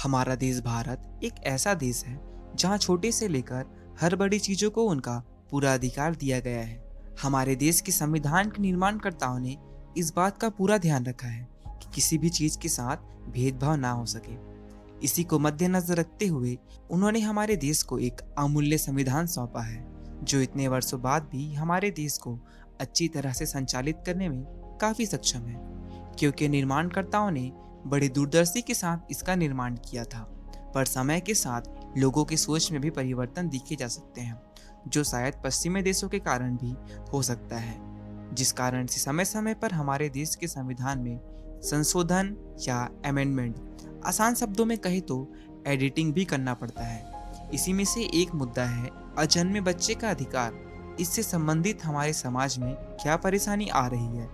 हमारा देश भारत एक ऐसा देश है जहाँ छोटे से लेकर हर बड़ी चीजों को उनका पूरा अधिकार दिया गया है। हमारे देश के संविधान के निर्माणकर्ताओं ने इस बात का पूरा ध्यान रखा है कि किसी भी चीज के साथ भेदभाव ना हो सके। इसी को मद्देनजर रखते हुए उन्होंने हमारे देश को एक अमूल्य संविधान सौंपा है, जो इतने वर्षों बाद भी हमारे देश को अच्छी तरह से संचालित करने में काफी सक्षम है, क्योंकि निर्माणकर्ताओं ने बड़ी दूरदर्शी के साथ इसका निर्माण किया था। पर समय के साथ लोगों की सोच में भी परिवर्तन देखे जा सकते हैं, जो शायद पश्चिमी देशों के कारण भी हो सकता है, जिस कारण से समय समय पर हमारे देश के संविधान में संशोधन या अमेंडमेंट, आसान शब्दों में कहे तो एडिटिंग भी करना पड़ता है। इसी में से एक मुद्दा है अजन्मे बच्चे का अधिकार। इससे संबंधित हमारे समाज में क्या परेशानी आ रही है,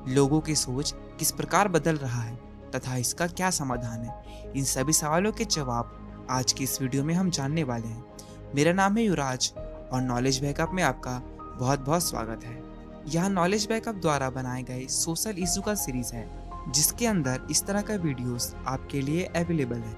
लोगों की सोच किस प्रकार बदल रहा है तथा इसका क्या समाधान है, इन सभी सवालों के जवाब आज की इस वीडियो में हम जानने वाले हैं। मेरा नाम है युवराज और नॉलेज बैकअप में आपका बहुत बहुत स्वागत है। यह नॉलेज बैकअप द्वारा बनाए गए सोशल इशू का सीरीज है, जिसके अंदर इस तरह का वीडियोस आपके लिए अवेलेबल है।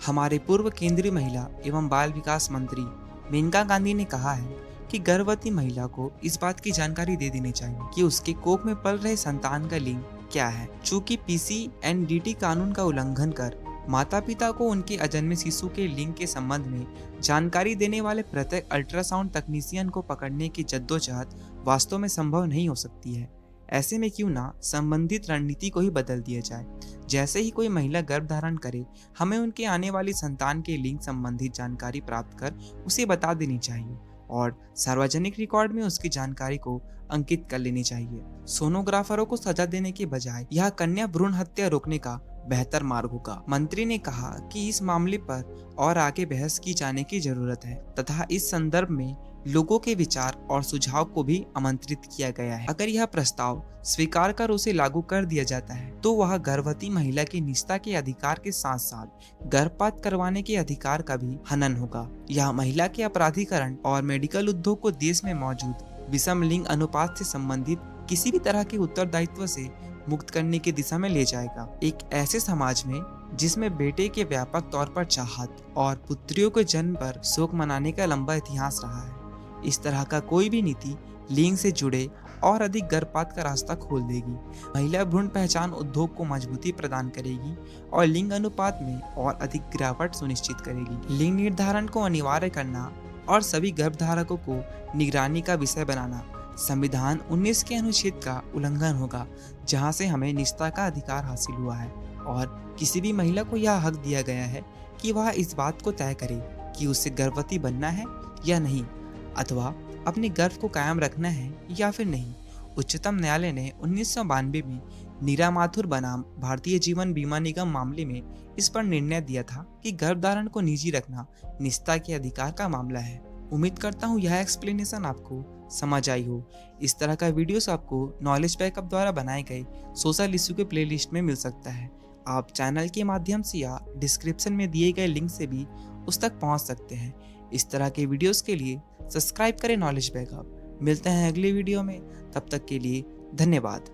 हमारे पूर्व केंद्रीय महिला एवं बाल विकास मंत्री मेनका गांधी ने कहा है कि गर्भवती महिला को इस बात की जानकारी दे देनी चाहिए कि उसके कोख में पल रहे संतान का लिंग क्या है। चूंकि पीसीएनडीटी कानून का उल्लंघन कर माता पिता को उनके अजन्मे शिशु के लिंग के संबंध में जानकारी देने वाले प्रत्येक अल्ट्रासाउंड तकनीशियन को पकड़ने की जद्दोजहद वास्तव में संभव नहीं हो सकती है। ऐसे में क्यों ना संबंधित रणनीति को ही बदल दिया जाए। जैसे ही कोई महिला गर्भ धारण करे, हमें उनके आने वाली संतान के लिंग संबंधित जानकारी प्राप्त कर उसे बता देनी चाहिए और सार्वजनिक रिकॉर्ड में उसकी जानकारी को अंकित कर लेनी चाहिए। सोनोग्राफरों को सजा देने के बजाय यह कन्या भ्रूण हत्या रोकने का बेहतर मार्ग होगा। मंत्री ने कहा कि इस मामले पर और आगे बहस की जाने की जरूरत है तथा इस संदर्भ में लोगों के विचार और सुझाव को भी आमंत्रित किया गया है। अगर यह प्रस्ताव स्वीकार कर उसे लागू कर दिया जाता है तो वह गर्भवती महिला की निजता के अधिकार के साथ साथ गर्भपात करवाने के अधिकार का भी हनन होगा। यह महिला के अपराधीकरण और मेडिकल उद्योग को देश में मौजूद विषम लिंग अनुपात से संबंधित किसी भी तरह के उत्तरदायित्व से मुक्त करने की दिशा में ले जाएगा। एक ऐसे समाज में जिसमें बेटे के व्यापक तौर पर चाहत और पुत्रियों के जन्म पर शोक मनाने का लंबा इतिहास रहा है, इस तरह का कोई भी नीति लिंग से जुड़े और अधिक गर्भपात का रास्ता खोल देगी। महिला भ्रूण पहचान उद्योग को मजबूती प्रदान करेगी और लिंग अनुपात में और अधिक गिरावट सुनिश्चित करेगी। लिंग निर्धारण को अनिवार्य करना और सभी गर्भधारकों को निगरानी का विषय बनाना संविधान 19 के अनुच्छेद का उल्लंघन होगा, जहां से हमें निजता का अधिकार हासिल हुआ है और किसी भी महिला को यह हक दिया गया है कि वह इस बात को तय करे कि उसे गर्भवती बनना है या नहीं, अथवा अपने गर्भ को कायम रखना है या फिर नहीं। उच्चतम न्यायालय ने 1992 में नीरा माथुर बनाम भारतीय जीवन बीमा निगम मामले में इस पर निर्णय दिया था कि गर्भधारण को निजी रखना निजता के अधिकार का मामला है। उम्मीद करता हूँ यह एक्सप्लेनेशन आपको समझ आई हो। इस तरह का वीडियोस आपको नॉलेज बैकअप द्वारा बनाए गए सोशल इशू के प्लेलिस्ट में मिल सकता है। आप चैनल के माध्यम से या डिस्क्रिप्शन में दिए गए लिंक से भी उस तक पहुंच सकते हैं। इस तरह के वीडियोस के लिए सब्सक्राइब करें नॉलेज बैकअप। मिलते हैं अगले वीडियो में, तब तक के लिए धन्यवाद।